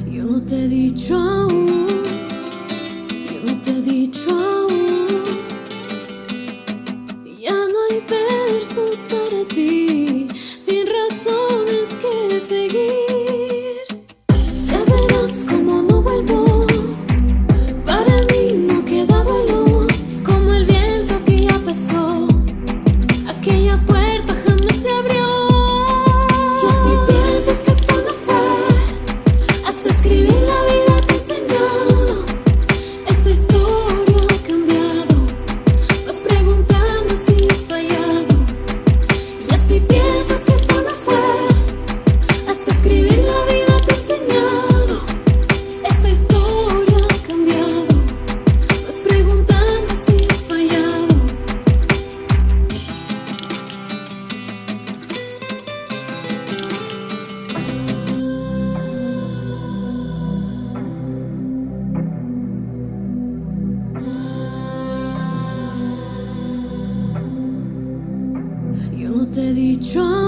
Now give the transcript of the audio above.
Yo no te he dicho aún, yo no te he dicho aún. Ya no hay versos para ti, sin razones que seguir. Ya verás como no vuelvo, para mí no queda duelo, como el viento que ya pasó, aquella puerta jamás se abrió. Y si piensas que esto no fue, hasta escribir la vida te ha enseñado. Esta historia ha cambiado, vas preguntando si has fallado. Y si piensas que esto no fue, hasta escribir la vida te ha enseñado. Esta historia ha cambiado, vas preguntando si has fallado. Yo no te he dicho